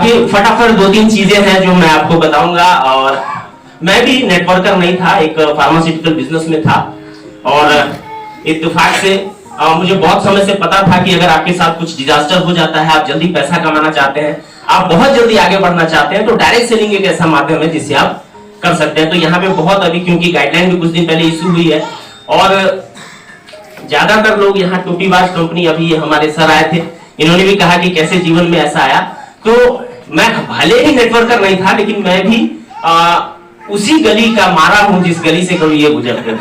अभी फटाफट 2-3 चीजें हैं जो मैं आपको बताऊंगा। और मैं भी नेटवर्कर नहीं था, एक फार्मास्यूटिकल बिजनेस में था और इत्तेफाक से मुझे बहुत समय से पता था कि अगर आपके साथ कुछ डिजास्टर हो जाता है, आप जल्दी पैसा कमाना चाहते हैं, आप बहुत जल्दी आगे बढ़ना चाहते हैं, तो डायरेक्ट सेलिंग एक ऐसा माध्यम है जिससे आप कर सकते हैं। तो यहाँ पे बहुत अभी क्योंकि गाइडलाइन भी कुछ दिन पहले इशू हुई है और ज्यादातर लोग यहाँ टोपीबाज कंपनी, अभी हमारे सर आए थे, इन्होंने भी कहा कि कैसे जीवन में ऐसा आया। तो मैं भले ही नेटवर्कर नहीं था, लेकिन मैं भी उसी गली का मारा हूं जिस गली से कभी ये गुजरते थे।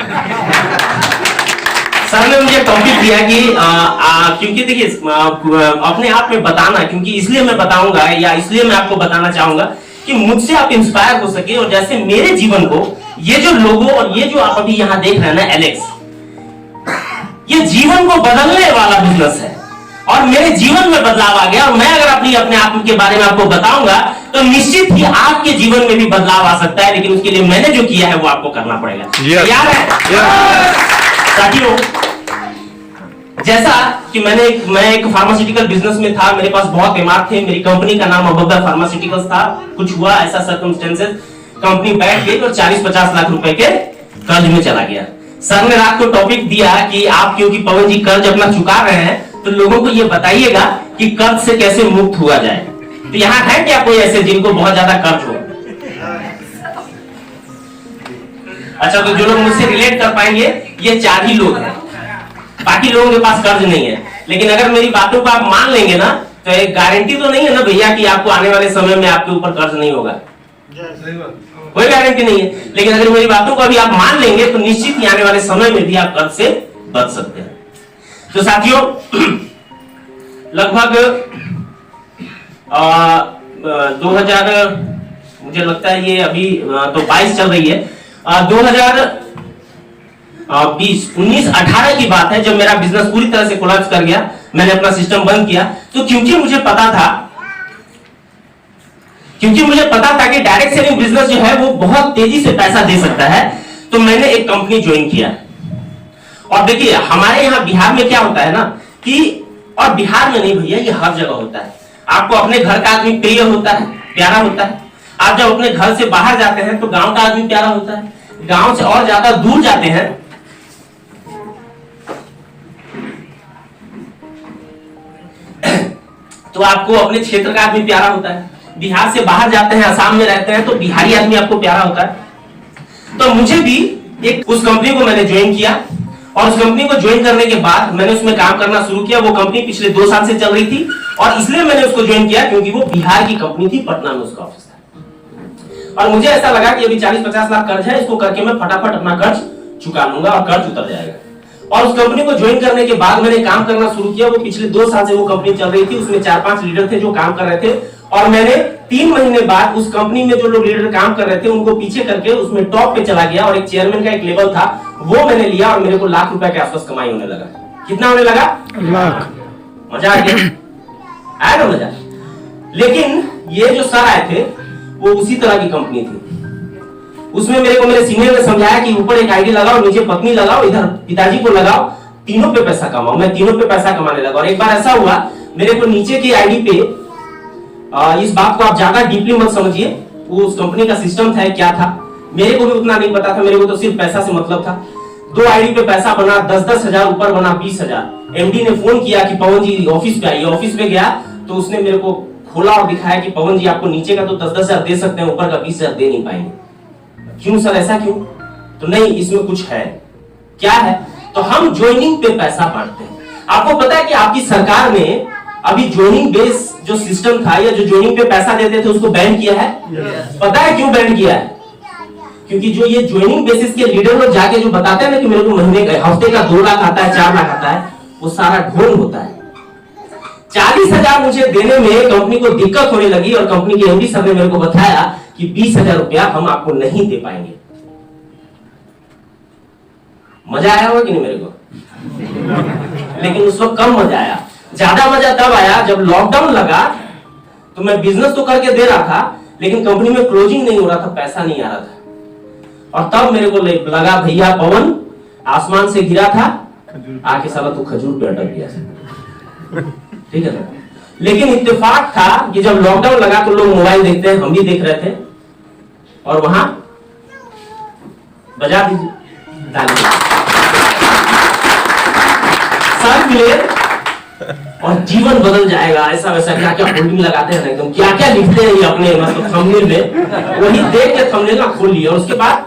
सर ने मुझे टॉपिक दिया कि क्योंकि देखिए अपने आप में बताना, क्योंकि इसलिए मैं बताऊंगा या इसलिए मैं आपको बताना चाहूंगा कि मुझसे आप इंस्पायर हो सके। और जैसे मेरे जीवन को ये जो लोगो और ये जो आप अभी यहाँ देख रहे हैं ना एलेक्स, ये जीवन को बदलने वाला बिजनेस है और मेरे जीवन में बदलाव आ गया। और मैं अगर अपने आप के बारे में आपको बताऊंगा तो निश्चित ही आपके जीवन में भी बदलाव आ सकता है, लेकिन उसके लिए मैंने जो किया है वो आपको करना पड़ेगा। याद है साथियों, जैसा कि मैं एक फार्मास्यूटिकल बिजनेस में था, मेरे पास बहुत दिमाग थे, मेरी कंपनी का नाम अबब्बा फार्मास्यूटिकल्स था। कुछ हुआ ऐसा सर्कमस्टेंसेस, कंपनी बैठ गई और 40-50 लाख रुपए के कर्ज में चला गया। सर ने रात को टॉपिक दिया कि आप क्योंकि पवन जी कर्ज अपना चुका रहे हैं तो लोगों को ये बताइएगा कि कर्ज से कैसे मुक्त हुआ जाए। तो यहाँ है क्या कोई ऐसे जिनको बहुत ज्यादा कर्ज हो? अच्छा, तो जो लोग मुझसे रिलेट कर पाएंगे ये 4 ही लोग हैं, बाकी लोगों के पास कर्ज नहीं है। लेकिन अगर मेरी बातों को आप मान लेंगे ना तो एक गारंटी तो नहीं है ना भैया कि आपको आने वाले समय में आपके ऊपर कर्ज नहीं होगा, कोई गारंटी नहीं है। लेकिन अगर मेरी बातों को अभी आप मान लेंगे तो निश्चित ही आने वाले समय में भी आप कर्ज से बच सकते हैं। तो साथियों, लगभग 2000 मुझे लगता है ये अभी तो 22 चल रही है, 2019-18 की बात है जब मेरा बिजनेस पूरी तरह से कोलैप्स कर गया, मैंने अपना सिस्टम बंद किया। तो क्योंकि मुझे पता था कि डायरेक्ट सेलिंग बिजनेस जो है वो बहुत तेजी से पैसा दे सकता है, तो मैंने एक कंपनी ज्वाइन किया। और देखिए हमारे यहाँ बिहार में क्या होता है ना कि, और बिहार में नहीं भैया, ये हर जगह होता है, आपको अपने घर का आदमी प्रिय होता है, प्यारा होता है। आप जब अपने घर से बाहर जाते हैं तो गांव का आदमी प्यारा होता है, गांव से और ज्यादा दूर जाते हैं तो आपको अपने क्षेत्र का आदमी प्यारा होता है। बिहार से बाहर जाते हैं, असम में रहते हैं तो बिहारी आदमी आपको प्यारा होता है। तो मुझे भी उस कंपनी को मैंने ज्वाइन किया और उस कंपनी को ज्वाइन करने के बाद मैंने उसमें काम करना शुरू किया। वो कंपनी पिछले 2 साल से चल रही थी और इसलिए मैंने उसको ज्वाइन किया क्योंकि वो बिहार की कंपनी थी, पटना में उसका ऑफिस था। और मुझे ऐसा लगा कि अभी 40-50 लाख कर्ज है, इसको करके मैं फटाफट अपना कर्ज चुका लूंगा और कर्ज उतर जाएगा। और उस कंपनी को ज्वाइन करने के बाद मैंने काम करना शुरू किया। वो पिछले 2 साल से वो कंपनी चल रही थी, उसमें 4-5 लीडर थे जो काम कर रहे थे और मैंने 3 महीने बाद उस कंपनी में जो लोग लीडर काम कर रहे थे उनको पीछे करके उसमें टॉप पे चला गया और एक चेयरमैन का एक लेवल था वो मैंने लिया और मेरे को लाख रुपए के आसपास कमाई होने लगा। कितना होने लगा? लाख। मजा आ गया, आया ना मजा? लेकिन ये जो सर आए थे वो उसी तरह की कंपनी थी। उसमें मेरे सीनियर ने समझाया कि ऊपर एक आईडी लगाओ, नीचे पत्नी लगाओ, इधर पिताजी को लगाओ, तीनों पे पैसा कमाओ। मैं तीनों पे पैसा कमाने लगा। और एक बार ऐसा हुआ, मेरे को नीचे की आईडी पे, इस बात को आप ज्यादा डीपली मत समझिए, वो उस कंपनी का सिस्टम था क्या था मेरे को भी उतना नहीं पता था, मेरे को तो सिर्फ पैसा से मतलब था। 2 आईडी पे पैसा बना, 10-10 हजार ऊपर बना 20,000। एमडी ने फोन किया कि पवन जी ऑफिस पे आइए। ऑफिस में गया तो उसने मेरे को खोला और दिखाया कि पवन जी आपको नीचे का तो 10-10 हजार दे सकते हैं, ऊपर का 20,000 दे नहीं पाएंगे। क्यों सर, ऐसा क्यों? तो नहीं, इसमें कुछ है। क्या है? तो हम ज्वाइनिंग पे पैसा बांटते हैं। आपको पता है कि आपकी सरकार ने अभी ज्वाइनिंग बेस जो सिस्टम था या जो ज्वाइनिंग पे पैसा देते थे उसको बैन किया है। पता है क्यों बैन किया है? क्योंकि जो ये ज्वाइनिंग बेसिस के लीडर लोग जाके जो बताते हैं ना कि मेरे को महीने का, हफ्ते का 2 लाख आता है, 4 लाख आता है, वो सारा ढोंग होता है। 40,000 मुझे देने में कंपनी को दिक्कत होने लगी और कंपनी के एमडी सर ने मेरे को बताया कि 20,000 रुपया हम आपको नहीं दे पाएंगे। मजा आया होगा कि नहीं मेरे को? लेकिन उस वक्त कम मजा आया। ज्यादा मजा तब आया जब लॉकडाउन लगा तो मैं बिजनेस तो करके दे रहा था लेकिन कंपनी में क्लोजिंग नहीं हो रहा था, पैसा नहीं आ रहा था। और तब मेरे को लगा भैया पवन आसमान से गिरा था, आके साला तू खजूर पे अटक गया। ठीक है ना? लेकिन इत्तेफाक था कि जब लॉकडाउन लगा तो लोग मोबाइल देखते हैं, हम भी देख रहे थे, और वहां बजा दीजिए सर मिले और जीवन बदल जाएगा, ऐसा वैसा क्या क्या होल्डिंग लगाते हैं ना, एकदम क्या क्या लिखते हैं ये अपने मतलब थंबनेल में, वही देख के थंबनेल ना खोल लिया। और उसके बाद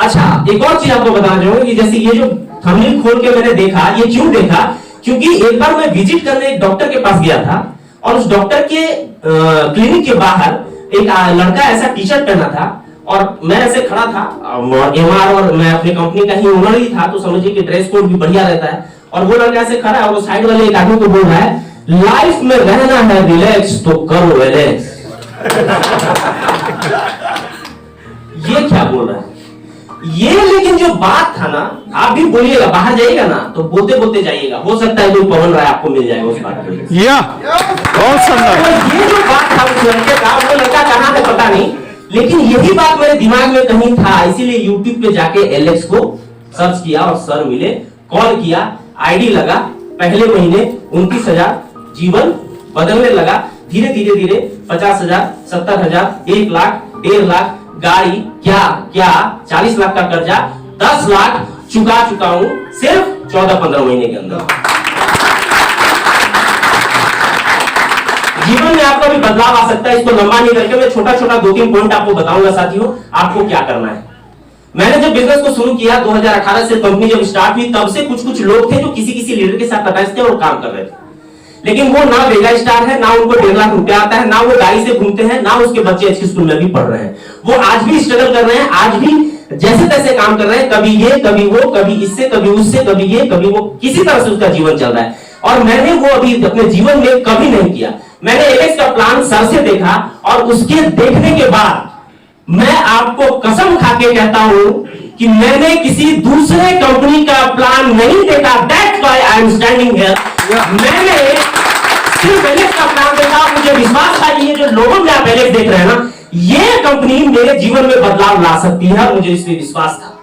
अच्छा एक और चीज आपको बताना चाहूंगा कि जैसे ये जो थंबनेल खोल के मैंने देखा, ये क्यों देखा, क्योंकि एक बार मैं विजिट करने एक डॉक्टर के पास गया था और उस डॉक्टर के क्लिनिक के बाहर एक लड़का ऐसा टी शर्ट पहना था और मैं ऐसे खड़ा था, एमआर और मैं अपनी कंपनी का ही ओनर ही था, तो समझिए कि ड्रेस कोड भी बढ़िया रहता है, और वो लड़का ऐसे खड़ा है और वो साइड वाले एक आदमी को बोल रहा है, लाइफ में रहना है रिलैक्स तो करो रिलैक्स। ये क्या बोल रहा है ये, लेकिन जो बात था ना, आप भी बोलिएगा, बाहर जाइएगा ना तो बोलते बोलते जाइएगा, हो सकता है कोई पवन राय आपको मिल जाएगा उस बात पे। बहुत सुंदर। तो ये जो बात था उस लड़के का, वो लड़का कहाँ है पता नहीं, लेकिन यही बात मेरे दिमाग में कहीं था, इसीलिए यूट्यूब पे जाके एलेक्स को सर्च किया और सर मिले, कॉल किया, आईडी लगा, पहले महीने 29,000, जीवन बदलने लगा, धीरे धीरे धीरे 50,000, 70,000, 1 लाख, 1.5 लाख, गाड़ी, क्या 40 लाख का कर्जा, 10 लाख चुका चुका हूं सिर्फ 14-15 महीने के अंदर। जीवन में आपका भी बदलाव आ सकता है, इसको लंबा नहीं करके मैं छोटा छोटा 2-3 पॉइंट आपको बताऊंगा साथियों, आपको क्या करना है। मैंने जब बिजनेस को शुरू किया 2018 से, कंपनी जब स्टार्ट हुई, तब से कुछ लोग थे जो किसी लीडर के साथ अटैच थे और काम कर रहे थे, लेकिन वो ना मेगा स्टार है, ना उनको 1.5 लाख रुपया आता है, ना वो गाड़ी से घूमते हैं, ना उसके बच्चे अच्छी स्कूल में भी पढ़ रहे हैं। वो आज भी स्ट्रगल कर रहे हैं, आज भी जैसे तैसे काम कर रहे हैं, कभी ये कभी वो, कभी इससे कभी उससे, कभी ये कभी वो, किसी तरह से उसका जीवन चल रहा है। और मैंने वो अभी अपने जीवन में कभी नहीं किया। मैंने एलेक्स का प्लान सर से देखा और उसके देखने के बाद मैं आपको कसम खा के कहता हूं कि मैंने किसी दूसरे कंपनी का प्लान नहीं देखा। That's why I am standing here. मैंने सिर्फ एलेक्स का प्लान देखा, मुझे विश्वास था कि ये जो लोगों में आप एलेक्स देख रहे हैं ना, ये कंपनी मेरे जीवन में बदलाव ला सकती है, मुझे इस पे विश्वास था।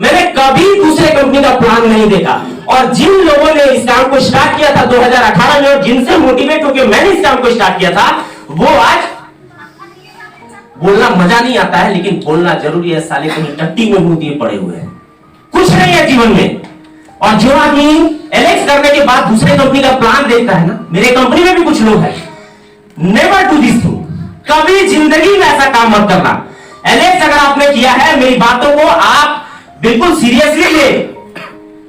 मैंने कभी दूसरे कंपनी का प्लान नहीं देखा, और जिन लोगों ने इस काम को स्टार्ट किया था 2018 में और जिनसे मोटिवेट होकर मैंने इस काम को स्टार्ट किया था, वो आज बोलना मजा नहीं आता है, लेकिन बोलना जरूरी है। साले कहीं टट्टी में मुंह दिए पड़े हुए हैं, कुछ नहीं है जीवन में। और जो आदमी एलेक्स करने के बाद दूसरे कंपनी का प्लान देखता है ना, मेरे कंपनी में भी कुछ लोग हैं, नेवर डू दिस थिंग, कभी जिंदगी में ऐसा काम मत करना। एलेक्स अगर आपने किया है, मेरी बातों को आप बिल्कुल सीरियसली ले,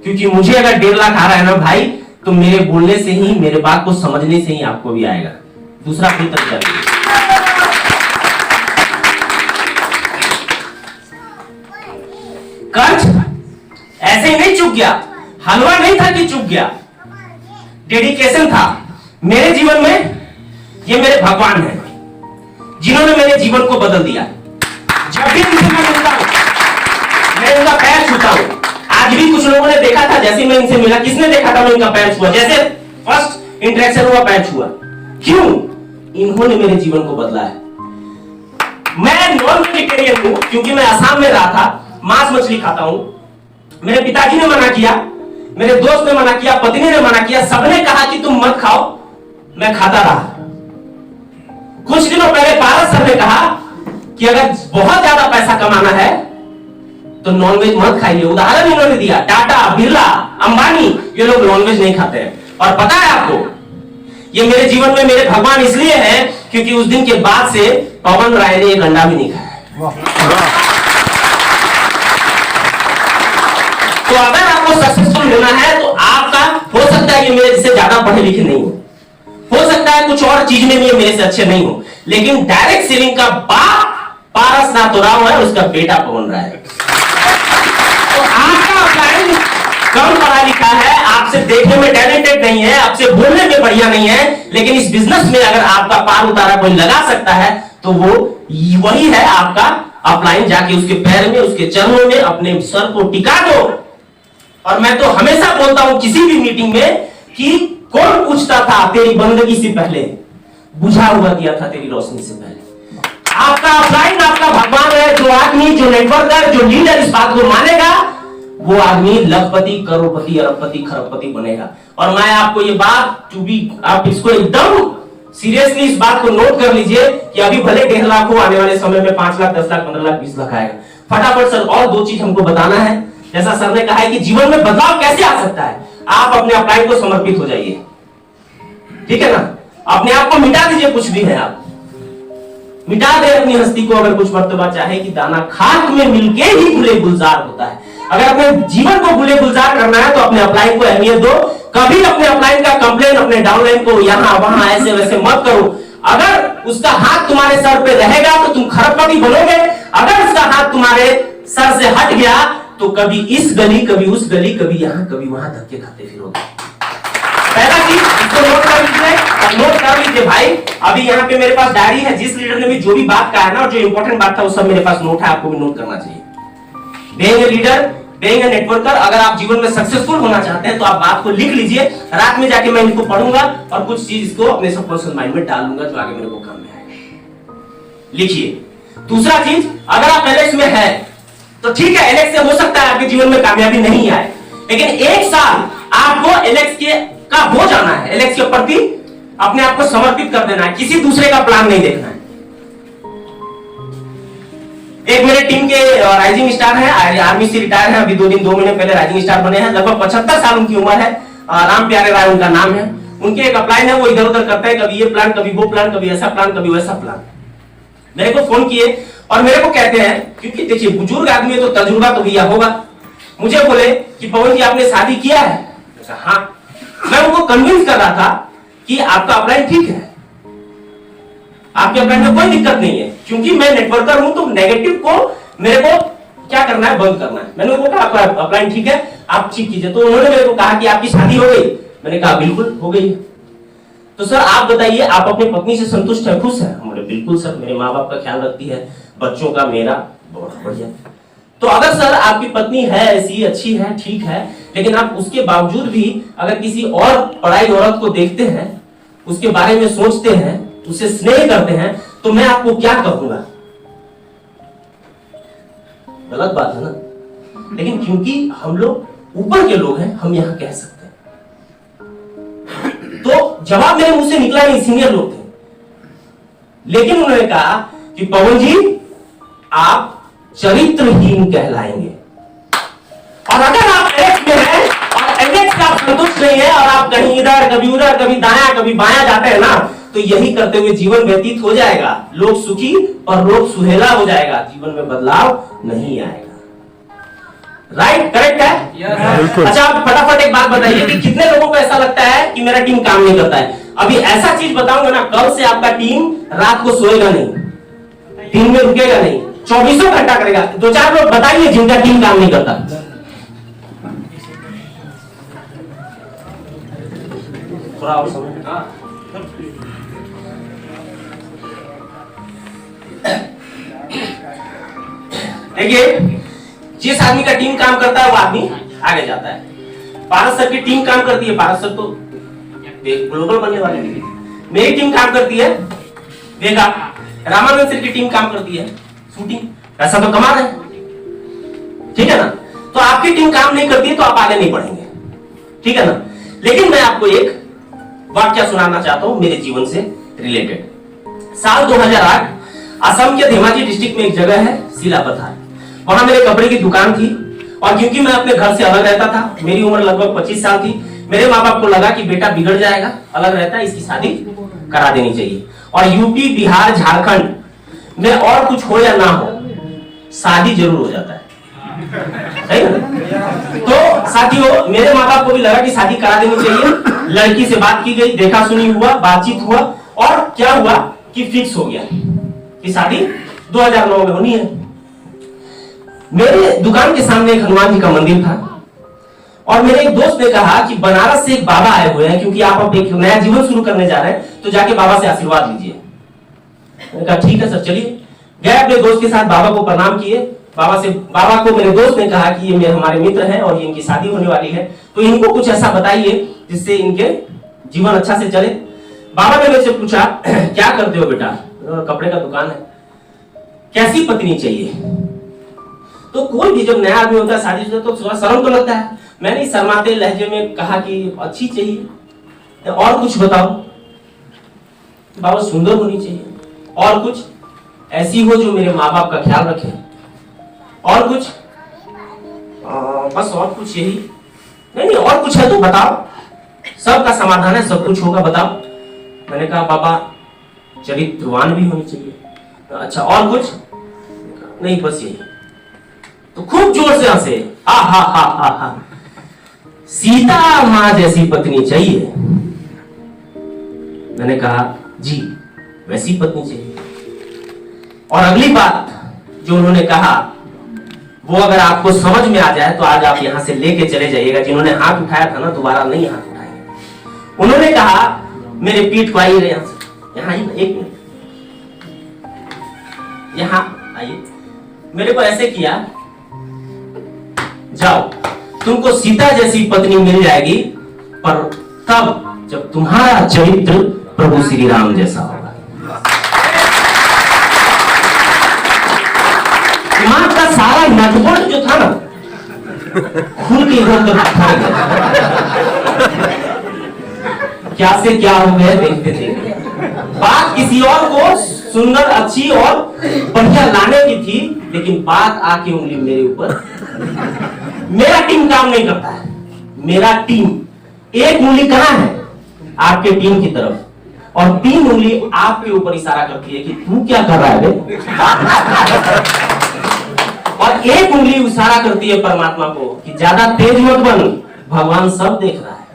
क्योंकि मुझे अगर 1.5 लाख आ रहा है ना भाई, तो मेरे बोलने से ही, मेरे बात को समझने से ही आपको भी आएगा। दूसरा कोई तरीका नहीं। कर्ज ऐसे ही नहीं चुक गया, हलवा नहीं था कि चुक गया, डेडिकेशन था। मेरे जीवन में ये मेरे भगवान हैं, जिन्होंने मेरे जीवन को बदल दिया। जब भी इनसे मैं मिलता हूं, मैं इनका पैर छूता हूं। आज भी कुछ लोगों ने देखा था, जैसे मैं इनसे मिला, किसने देखा था मैं इनका पैर छुआ, जैसे फर्स्ट इंटरेक्शन हुआ पैर छुआ। क्यों? इन्होंने मेरे जीवन को बदला है। मैं नॉन वेजिटेरियन हूं क्योंकि मैं असम में रहा था, मांस मछली खाता हूं। मेरे पिताजी ने मना किया, मेरे दोस्त ने मना किया, पत्नी ने मना किया, सबने कहा कि तुम मत खाओ, मैं खाता रहा। कुछ दिनों पहले पारस सर ने कहा कि अगर बहुत ज्यादा पैसा कमाना है तो नॉनवेज मत खाइए। उदाहरण इन्होंने दिया, टाटा, बिरला, अंबानी, ये लोग नॉनवेज नहीं खाते हैं। और पता है आपको, ये मेरे जीवन में मेरे भगवान इसलिए है क्योंकि उस दिन के बाद से पवन राय ने एक अंडा भी नहीं खाया। तो अगर आपको सक्सेसफुल होना है तो आपका हो सकता है कि मेरे जैसे ज्यादा पढ़े लिखे नहीं हो सकता है कुछ और चीज में भी मेरे से अच्छे नहीं हो, लेकिन डायरेक्ट सेलिंग का बाप पारस नाथ राव है, उसका बेटा पवन राय है। तो आपका अपलाइन कम पढ़ा लिखा है, आपसे देखने में टैलेंटेड नहीं है, आपसे बोलने में बढ़िया नहीं है, लेकिन इस बिजनेस में अगर आपका पार उतारा कोई लगा सकता है तो वो वही है आपका अपलाइन। जाके उसके पैर में, उसके चरणों में अपने सर को टिका दो। और मैं तो हमेशा बोलता हूं किसी भी मीटिंग में कि कौन पूछता था तेरी बंदगी से पहले, बुझा हुआ दिया था तेरी रोशनी से पहले। आपका अपलाइन आपका भगवान है। जो आदमी, जो नेटवर्कर, जो लीडर इस बात को मानेगा, वो आदमी लखपति, करोड़पति, अरबपति, खरबपति बनेगा। और मैं आपको ये बात आप इसको एकदम सीरियसली इस बात को नोट कर लीजिए कि अभी भले 1.5 लाख हो, आने वाले समय में 5 लाख, 10 लाख, 15 लाख, 20 लाख आएगा। फटाफट सर और 2 चीज हमको बताना है। जैसा सर ने कहा है कि जीवन में बदलाव कैसे आ सकता है, आप अपने अपलाइन को समर्पित हो जाइए, ठीक है ना। अपने आप को मिटा दीजिए, कुछ भी है आप मिटा दे अपनी हस्ती को। अगर कुछ मर्तबा चाहे कि दाना खाक में मिलके ही गुले गुलजार होता है। अगर अपने जीवन को गुले गुलजार करना है तो अपने अपलाइन को अहमियत दो। कभी अपने अपलाइन का कंप्लेन अपने डाउनलाइन को यहां वहां ऐसे वैसे मत करो। अगर उसका हाथ तुम्हारे सर पे रहेगा तो तुम खरबपति बनोगे। अगर उसका हाथ तुम्हारे सर से हट गया तो कभी इस गली, कभी उस गली, कभी यहां, कभी वहां धक्के खाते फिरोगे। पहला चीज इसको नोट कर लीजिए, नोट कर लीजिए भाई। अभी यहाँ पे मेरे पास डायरी है, जिस लीडर ने भी जो भी बात कहा है ना और जो इंपॉर्टेंट बात था वो सब मेरे पास नोट है, आपको भी नोट करना चाहिए। Being a leader, being a networker, अगर आप जीवन में सक्सेसफुल होना चाहते हैं तो आप बात को लिख लीजिए। रात में जाके मैं इनको पढ़ूंगा और कुछ चीज इसको अपने सबकॉन्शियस माइंड में डालूंगा जो आगे मेरे को काम में आएगा। लिखिए। दूसरा चीज, अगर आप एलेक्स में है तो ठीक है, एलेक्स से हो सकता है आपके जीवन में कामयाबी नहीं आए, लेकिन 1 साल आपको एलेक्स का हो जाना है, एलेक्स के प्रति अपने आप को समर्पित कर देना है, किसी दूसरे का प्लान नहीं देखना है। एक मेरे टीम के राइजिंग स्टार है, आर्मी से रिटायर है, अभी 2 महीने पहले राइजिंग स्टार बने हैं, लगभग 75 साल उनकी उम्र है। राम प्यारे राय उनका नाम है। उनके एक अपलाइन है, वो इधर उधर करते हैं, कभी ये प्लान, कभी वो प्लान, कभी ऐसा प्लान, कभी वैसा प्लान। मेरे को फोन किए और मेरे को कहते हैं, क्योंकि देखिए बुजुर्ग आदमी है तो तजुर्बा तो भैया होगा, मुझे बोले कि पवन जी आपने शादी किया है? हाँ। मैं उनको कन्विंस कर रहा था कि आपका अपलाइन ठीक है, आपके अपलाइन में कोई दिक्कत नहीं है, क्योंकि मैं नेटवर्कर हूं तो नेगेटिव को मेरे को क्या करना है, बंद करना है। मैंने उनको कहा आपका अपलाइन ठीक है, आप ठीक कीजिए। तो उन्होंने मेरे को कहा कि आपकी शादी हो गई? मैंने कहा बिल्कुल हो गई। तो सर आप बताइए, आप अपनी पत्नी से संतुष्ट है, खुश है? बोले बिल्कुल सर, मेरे माँ बाप का ख्याल रखती है, बच्चों का, मेरा, बहुत बढ़िया। तो अगर सर आपकी पत्नी है ऐसी, अच्छी है, ठीक है, लेकिन आप उसके बावजूद भी अगर किसी और पराई औरत को देखते हैं, उसके बारे में सोचते हैं, उसे स्नेह करते हैं, तो मैं आपको क्या कहूंगा? गलत बात है ना। लेकिन क्योंकि हम लोग ऊपर के लोग हैं, हम यहां कह सकते हैं। तो जवाब मेरे मुंह से निकला नहीं, सीनियर लोग थे, लेकिन उन्होंने कहा कि पवन जी आप चरित्रहीन कहलाएंगे, और अगर आप एलेक्स में हैं और एलेक्स का संतुष्ट नहीं है और आप कहीं इधर, कभी उधर, कभी दाया, कभी बाया जाते हैं ना, तो यही करते हुए जीवन व्यतीत हो जाएगा। लोग सुखी और लोग सुहेला हो जाएगा, जीवन में बदलाव नहीं आएगा। राइट, करेक्ट है? अच्छा, आप फटाफट एक बात बताइए कि कितने लोगों को ऐसा लगता है कि मेरा टीम काम नहीं करता है? अभी ऐसा चीज बताऊंगा ना, कल से आपका टीम रात को सोएगा नहीं, दिन में रुकेगा नहीं, 24 घंटा करेगा। 2-4 लोग बताइए जिनका टीम काम नहीं करता। थोड़ा और समय। देखिए, जिस आदमी का टीम काम करता है वो आदमी आगे जाता है। पारस सर की टीम काम करती है, पारस सर तो ग्लोबल बनने वाले हैं। मेरी टीम काम करती है, देखा, रामानंद सर की टीम काम करती है, शूटिंग, ऐसा तो कमाल है, ठीक है ना। तो आपकी टीम काम नहीं करती है तो आप आगे नहीं बढ़ेंगे, ठीक है ना। लेकिन मैं आपको एक वाक्य सुनाना चाहता हूं मेरे जीवन से रिलेटेड। साल 2008 असम के धेमाजी डिस्ट्रिक्ट में एक जगह है सिलापथार, वहां मेरे कपड़े की दुकान थी। और क्योंकि मैं अपने घर से अलग रहता था, मेरी उम्र लगभग 25 साल थी, मेरे माँ बाप को लगा कि बेटा बिगड़ जाएगा, अलग रहता है, इसकी शादी करा देनी चाहिए। और यूपी, बिहार, झारखंड में और कुछ हो या ना हो, शादी जरूर हो जाता है, सही है? तो साथियों, मेरे माँ बाप को भी लगा कि शादी करा देनी चाहिए। लड़की से बात की गई, देखा सुनी हुआ, बातचीत हुआ, और क्या हुआ कि फिक्स हो गया कि शादी 2009 में होनी है। मेरे दुकान के सामने एक हनुमान जी का मंदिर था, और मेरे एक दोस्त ने कहा कि बनारस से एक बाबा आए हुए हैं, क्योंकि आप अब एक नया जीवन शुरू करने जा रहे हैं, तो जाके बाबा से आशीर्वाद लीजिए। मैंने कहा ठीक है सर, चलिए। गए अपने दोस्त के साथ, बाबा को प्रणाम किए। बाबा को मेरे दोस्त ने कहा कि ये हमारे मित्र हैं और ये इनकी शादी होने वाली है, तो इनको कुछ ऐसा बताइए जिससे इनके जीवन अच्छा से चले। बाबा ने मेरे से पूछा क्या करते हो बेटा? कपड़े का दुकान है। कैसी पत्नी चाहिए? तो कोई भी जब नया आदमी होता है शादीशुदा तो थोड़ा शर्म तो लगता है। मैंने शर्माते लहजे में कहा कि अच्छी चाहिए, और कुछ बताओ। बाबा सुंदर होनी चाहिए, और कुछ ऐसी हो जो मेरे माँ बाप का ख्याल रखे, और कुछ बस और कुछ यही नहीं, और कुछ है तो बताओ, सबका समाधान है, सब कुछ होगा, बताओ। मैंने कहा बाबा चरित्रवान भी होनी चाहिए। अच्छा और कुछ नहीं, बस यही। तो खूब जोर से हंसे, हा हा हा हा हा, सीता मां जैसी पत्नी चाहिए। मैंने कहा जी वैसी पत्नी चाहिए। और अगली बात जो उन्होंने कहा वो अगर आपको समझ में आ जाए तो आज आप यहां से लेके चले जाइएगा। जिन्होंने हाथ उठाया था ना दोबारा नहीं हाथ उठाएंगे। उन्होंने कहा मेरे पीठ को आइए, यहां आइए, एक मिनट यहां आइए। मेरे को ऐसे किया, जाओ तुमको सीता जैसी पत्नी मिल जाएगी, पर तब जब तुम्हारा चरित्र प्रभु श्री राम जैसा होगा। दिमाग का सारा नटबोल्ट जो था ना खुल के इधर क्या से क्या हो गया देखते देखते। बात किसी और को सुंदर अच्छी और बढ़िया लाने की थी, लेकिन बात आके उंगली मेरे ऊपर। मेरा टीम काम नहीं करता है, मेरा टीम एक उंगली कहां है आपके टीम की तरफ, और 3 उंगली आपके ऊपर इशारा करती है कि तू क्या कर रहा है बे? और एक उंगली इशारा करती है परमात्मा को कि ज्यादा तेज मत बन, भगवान सब देख रहा है।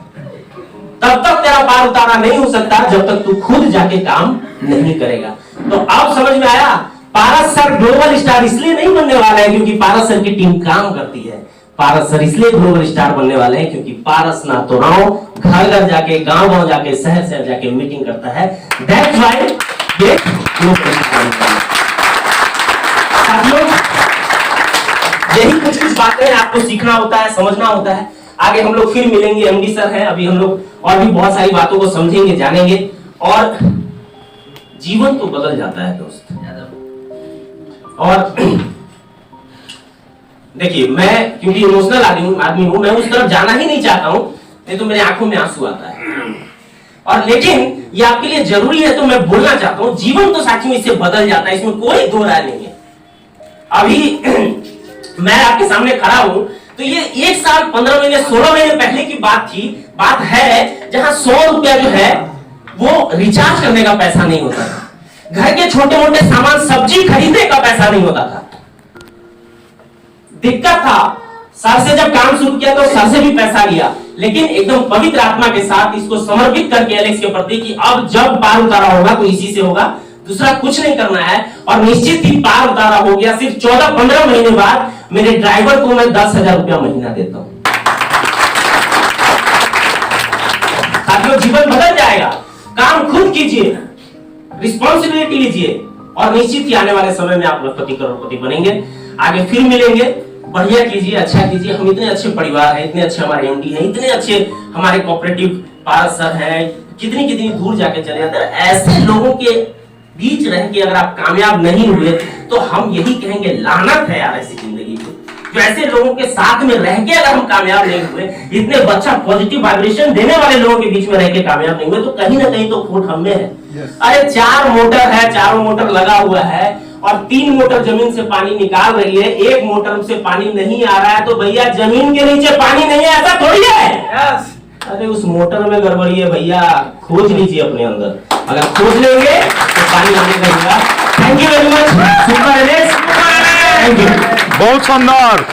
तब तक तेरा पार उतारा नहीं हो सकता जब तक तू खुद जाके काम नहीं करेगा। तो अब समझ में आया, पारस सर ग्लोबल स्टार इसलिए नहीं बनने वाला है क्योंकि पारस सर की टीम काम करती है। पारस सर इसलिए ग्लोबल स्टार बनने वाले हैं क्योंकि पारस ना तो घर घर जाके, गांव गांव जाके, शहर शहर जाके मीटिंग करता है। दैट्स व्हाई ये ग्लोबल स्टार। यही कुछ बातें आपको सीखना होता है, समझना होता है। आगे हम लोग फिर मिलेंगे, एमडी सर हैं, अभी हम लोग और भी बहुत सारी बातों को समझेंगे, जानेंगे, और जीवन तो बदल जाता है दोस्त। और देखिए मैं क्योंकि इमोशनल आदमी हूं, मैं उस तरफ जाना ही नहीं चाहता हूं, नहीं तो मेरे आंखों में आंसू आता है। और लेकिन ये आपके लिए जरूरी है तो मैं बोलना चाहता हूं, जीवन तो साथ में इससे बदल जाता है, इसमें कोई दो राय नहीं है। अभी मैं आपके सामने खड़ा हूं तो ये 1 साल 15 महीने 16 महीने पहले की बात है जहां 100 रुपया जो है वो रिचार्ज करने का पैसा नहीं होता था, घर के छोटे मोटे सामान सब्जी खरीदने का पैसा नहीं होता था। दिक्कत था, सर से जब काम शुरू किया तो सर से भी पैसा लिया, लेकिन एकदम पवित्र आत्मा के साथ इसको समर्पित करके एलेक्स के प्रति कि अब जब पार उतारा होगा तो इसी से होगा, दूसरा कुछ नहीं करना है। और निश्चित ही पार उतारा हो गया। सिर्फ 14-15 महीने बाद मेरे ड्राइवर को मैं 10,000 रुपया महीना देता हूं। साथियों जीवन बदल जाएगा, काम खुद कीजिए, रिस्पॉन्सिबिलिटी लीजिए, और निश्चित ही आने वाले समय में आप लखपति करोड़पति बनेंगे। आगे फिर मिलेंगे, बढ़िया कीजिए, अच्छा कीजिए। हम इतने अच्छे परिवार हैं, इतने अच्छे हमारे एमडी हैं, इतने अच्छे हमारे कोऑपरेटिव पारस सर हैं, कितनी दूर जाके चले जाते हैं। ऐसे लोगों के बीच रह के अगर आप कामयाब नहीं हुए तो हम यही कहेंगे लानत है यार ऐसी जिंदगी को। जो ऐसे लोगों के साथ में रह के अगर हम कामयाब नहीं हुए, इतने अच्छा पॉजिटिव वाइब्रेशन देने वाले लोगों के बीच में रह के कामयाब नहीं हुए, तो कहीं ना कहीं तो खोट हम में है। अरे 4 मोटर है, चारों मोटर लगा हुआ है और 3 मोटर जमीन से पानी निकाल रही है, 1 मोटर से पानी नहीं आ रहा है, तो भैया जमीन के नीचे पानी नहीं है ऐसा थोड़ी है। अरे उस मोटर में गड़बड़ी है भैया, खोज लीजिए अपने अंदर, अगर खोज लेंगे तो पानी आने लगेगा। Thank you very much, super Alex, thank you, बहुत शानदार।